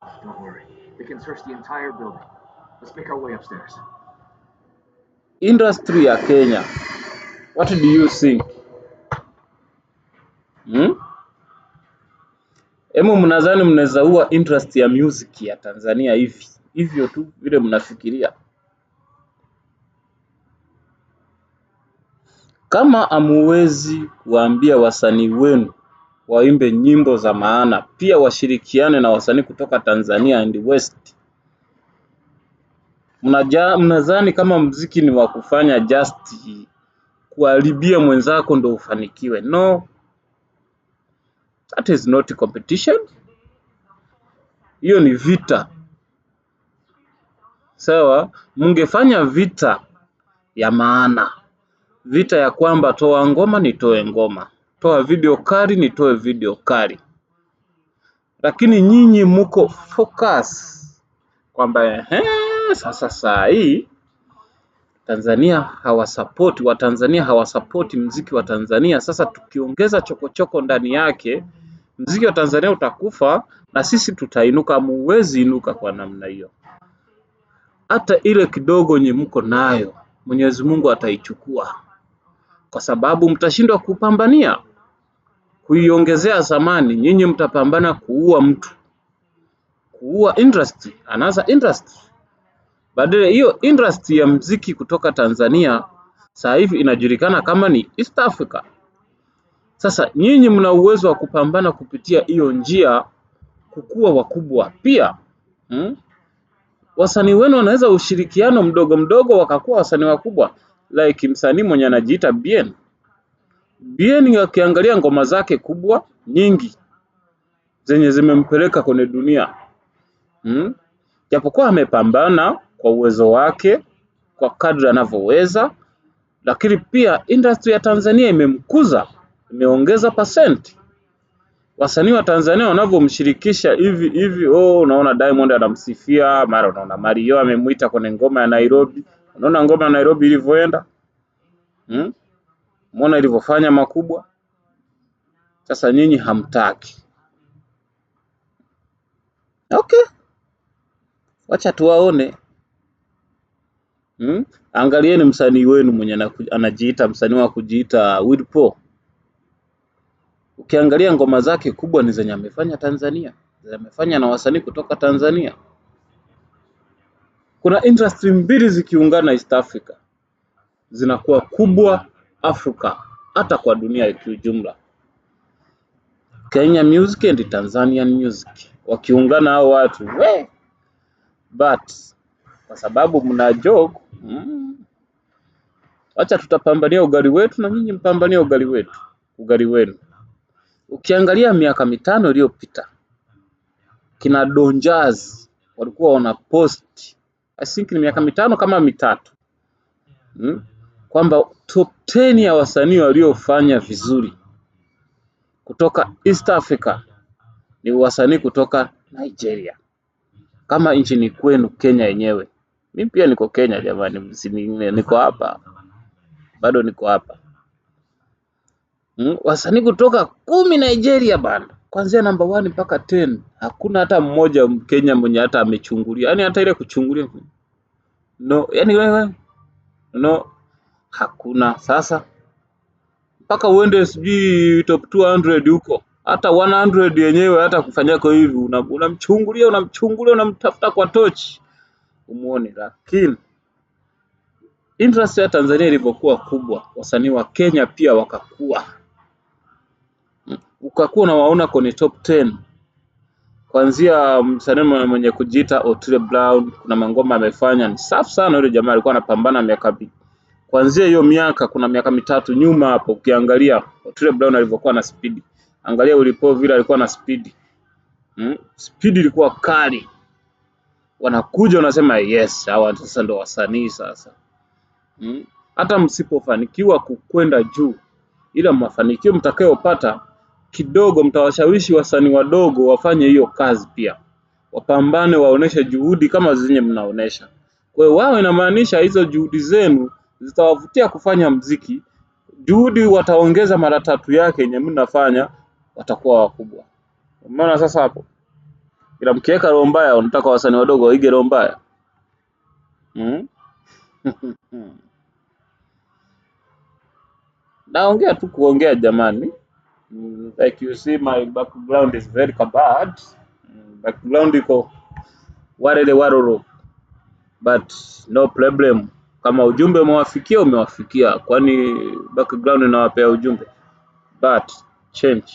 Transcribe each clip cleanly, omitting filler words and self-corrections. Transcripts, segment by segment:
Don't worry. We can search the entire building. Let's make our way upstairs. Industry ya Kenya. What do you think? Emu mnadhani mnaweza ua interest ya music ya Tanzania hivi? Hivyo tu vile mnafikiria? Kama amuwezi kuambia wasanii wenu waimbe nyimbo za maana, pia washirikiane na wasanii kutoka Tanzania and West. Mnadhani kama muziki ni wa kufanya just kuharibia mwenzako ndo ufanikiwe? No, that is not competition. Hiyo ni vita. Sawa, mungefanya vita ya maana. Vita ya kwamba toa ngoma nitoe ngoma, toa video kali nitoe video kali. Lakini nyinyi muko focus kwamba sasa saa hii Tanzania hawasupport, Watanzania hawasupport muziki wa Tanzania. Sasa tukiongeza chokochoko ndani yake, muziki wa Tanzania utakufa na sisi tutainuka. Muwezi inuka kwa namna hiyo. Hata ile kidogo nye mko nayo, Mwenyezi Mungu ataichukua, kwa sababu mtashindwa kupambania kuiongezea thamani. Nyinyi mtapambana kuua mtu, kuua industry, another industry. Badala hiyo industry ya muziki kutoka Tanzania sasa hivi inajulikana kama ni East Africa. Sasa nyinyi mna uwezo wa kupambana kupitia hiyo njia kukua wakubwa pia. Wasanii wenu wanaweza ushirikiano mdogo mdogo wakakuwa wasanii wakubwa, like msanii mwenye anajiita Bien. Bien akiangalia ngoma zake kubwa nyingi zenye zimempeleka kwenye dunia. Japokuwa amepambana kwa uwezo wake kwa kadri anavyoweza, lakini pia industry ya Tanzania imemkuza, imeongeza percent. Wasanii wa Tanzania wanavyomshirikisha hivi, unaona Diamond anamsifia, mara unaona Mario amemuita kwenye ngoma ya Nairobi. Unaona ngoma ya Nairobi ilivyoenda? Umeona ilivyofanya makubwa? Sasa nyinyi hamtaki. Okay. Wacha tuwaone. Angalieni msanii wenu mwenye anajiita msanii wa kujiita Wilpo. Ukiangalia ngoma zake kubwa ni zenye amefanya Tanzania, amefanya na wasanii kutoka Tanzania. Kuna industry mbili zikiungana East Africa zinakuwa kubwa Afrika, hata kwa dunia kwa ujumla. Kenya music and Tanzanian music wakiungana hao watu but kwa sababu mna joke, acha tutapambania ugali wetu na nyinyi mpambania ugali wenu. Ukiangalia miaka 5 iliyopita kina Don Jazzy walikuwa wana post, I think ni miaka 5 kama 3, kwamba top 10 ya wasanii waliofanya vizuri kutoka East Africa ni wasanii kutoka Nigeria. Kama nchini kwenu Kenya yenyewe. Mimi pia niko Kenya jamani, niko hapa. Bado niko hapa. Wasanii kutoka 10 Nigeria bana. Kuanzia number 1 mpaka 10. Hakuna hata mmoja Mkenya mwenye hata amechungulia. Yaani hata ile kuchungulia. No, yaani wewe no, hakuna. Sasa mpaka uende sijui top 200 huko. Hata 100 yenyewe hata kufanyako hivi unamchungulia unamtafuta kwa tochi umuone. Lakini interest ya Tanzania ilivyokuwa kubwa, wasanii wa Kenya pia wakakua. Ukakuwa unawaona kwenye top 10. Kuanzia msanii mwenye kujiita Otile Brown, kuna mangoma amefanya ni safi sana. Yule jamaa alikuwa anapambana miaka kuanzia hiyo miaka, kuna miaka 3 nyuma hapo. Ukiangalia Otile Brown alivyokuwa na speed, angalia Wilpo vile alikuwa na speed. Speed ilikuwa kali. Wanakuja unasema yes, hawa sasa ndo wasanii sasa. Hata msipofanikiwa kukwenda juu, ila mafanikio mtakayopata kidogo, mtawashawishi wasanii wadogo wafanye hiyo kazi pia, wapambane, waoneshe juhudi kama zenye mnaonesha. Kwa hiyo wao, inamaanisha hizo juhudi zenu zitawavutia kufanya muziki. Juhudi wataongeza mara 3 yake yenye mnafanya, watakuwa wakubwa. Umeona sasa hapo? ila mkiweka roho mbaya, unataka wasanii wadogo waige roho mbaya? Naongea tu kuongea jamani. Like you see my background is very bad. Background iko warele waroro, but no problem. Kama ujumbe umewafikia, kwani background inawapea ujumbe. But change,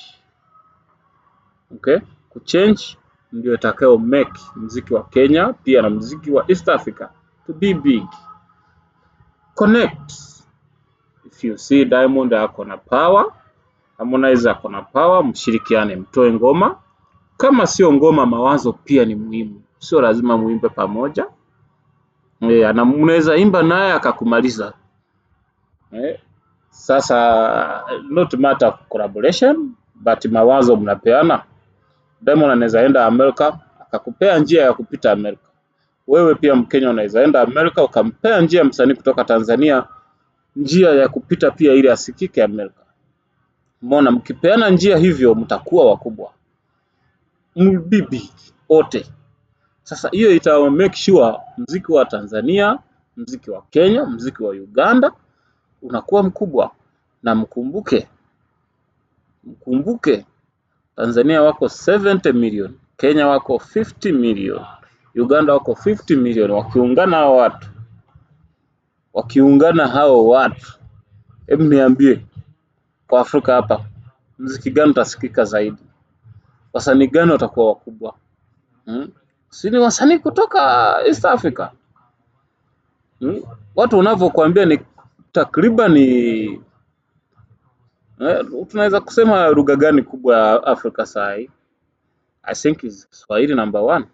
okay, kuchange ndio itakao make muziki wa Kenya pia na muziki wa East Africa to be big. Connect. If you see Diamond ako na power, Harmonize ako na power, mshirikiane, mtoe ngoma. Kama sio ngoma, mawazo pia ni muhimu, sio lazima muimbe pamoja. Na mnaweza imba naye akakumaliza. Sasa not matter of collaboration, but mawazo mnapeana. Diamond anaweza enda Amerika akakupea njia ya kupita Amerika. Wewe pia Mkenya unaweza enda Amerika ukampea njia msanii kutoka Tanzania njia ya kupita pia ili asikike Amerika. Mbona mkipeana njia hivyo mtakuwa wakubwa. Mbibi wote. Sasa hiyo ita make sure muziki wa Tanzania, muziki wa Kenya, muziki wa Uganda unakuwa mkubwa. Na mkumbuke Tanzania wako 70 million, Kenya wako 50 million, Uganda wako 50 million. Wakiungana hao watu, hebu niambie, kwa Afrika hapa muziki gani utasikika zaidi? Wasanii gani watakuwa wakubwa? Si ni wasanii kutoka East Africa. Watu wanavyokuambia ni takriban tunaweza kusema lugha gani kubwa ya Afrika sai? I think is Swahili number 1.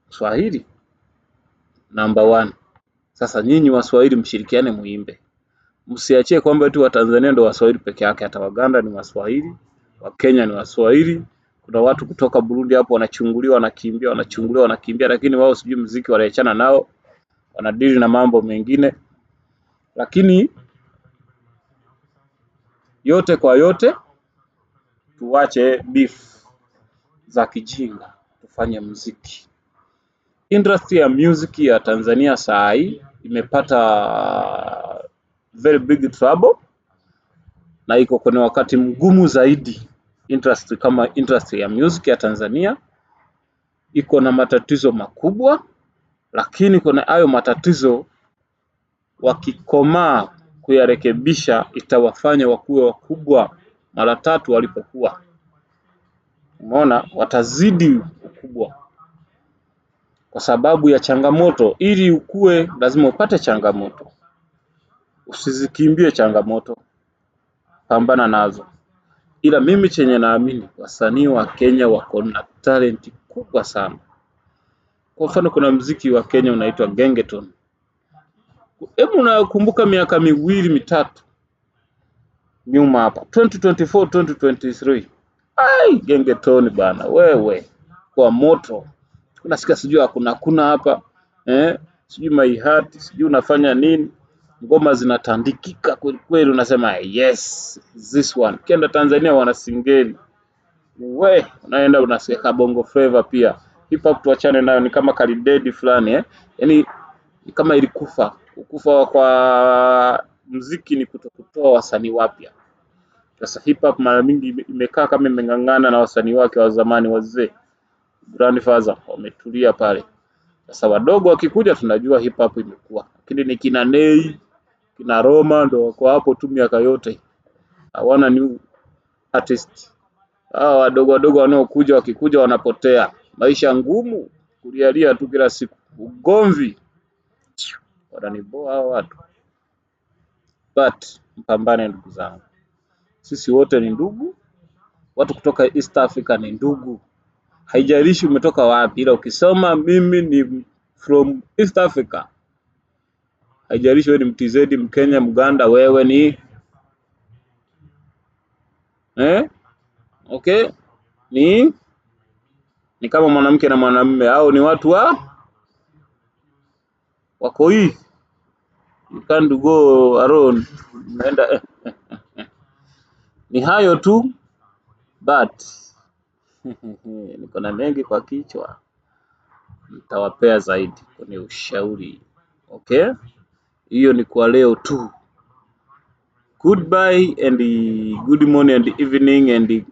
Swahili number 1. Sasa nyinyi Waswahili mshirikiane muimbe. Msiachie kwamba tu wa Tanzania ndio Waswahili peke yake, hata Waganda ni Waswahili, wa Kenya ni Waswahili. Kuna watu kutoka Burundi hapo wanachunguliwa, wanakimbia, lakini wao sijui muziki wanaachana nao, wanadili na mambo mengine. Lakini yote kwa yote, tuache beef za kijinga, tufanye muziki. Industry ya music ya Tanzania saa hii imepata very big trouble na iko kwenye wakati mgumu zaidi. Industry ya music ya Tanzania iko na matatizo makubwa, lakini kuna hayo matatizo wakikomaa kuyarekebisha itawafanya wakuwe wakubwa mara 3 walipokuwa. Umeona, watazidi ukubwa kwa sababu ya changamoto. Ili ukue lazima upate changamoto, usizikimbie changamoto, pambana nazo. Ila mimi chenye naamini, wasanii wa Kenya wako na talent kubwa sana. Kwa mfano kuna muziki wa Kenya unaitwa Gengeton. Hebu nakumbuka miaka 2-3 nyuma hapa, 2024 2023, Gengeton bana, wewe kwa moto. Unasikia sijui hakuna hapa, sijui my heart, sijui unafanya nini, ngoma zinatandikika kweli, unasema yes this one. Kenda Tanzania wanasingeli, unaenda unasikia bongo flavor pia. Hip hop tuachane nayo, ni kama kalidedi fulani, yani ni kama ilikufa. Ukufa kwa muziki ni kutokutoa wasanii wapya. Sasa hip hop mara mingi imekaa kama imengangana na wasanii wake wa zamani wazee, grandfather wametulia pale. Sasa wadogo wakikuja tunajua hip hop imekuwa, lakini ni kina Nei, kina Roma ndio wako hapo tu miaka yote, hawana new artist. Hao wadogo wanaokuja, wakikuja wanapotea. Maisha ngumu, kulialia tu kila siku, ugomvi, wananiboa hao watu. But mpambane ndugu zangu, sisi wote ni ndugu. Watu kutoka East Africa ni ndugu, haijalishi umetoka wapi. Ila ukisoma mimi ni from East Africa, haijalishi wewe ni MTZ, Mkenya, Mganda, wewe ni okay, ni kama mwanamke na mwanamume, au ni watu wako hii, you can't go alone, unaenda ni hayo tu. But Niko na mengi kwa kichwa, nitawapea zaidi kwenye ushauri. Okay, hiyo ni kwa leo tu. Goodbye and good morning and evening and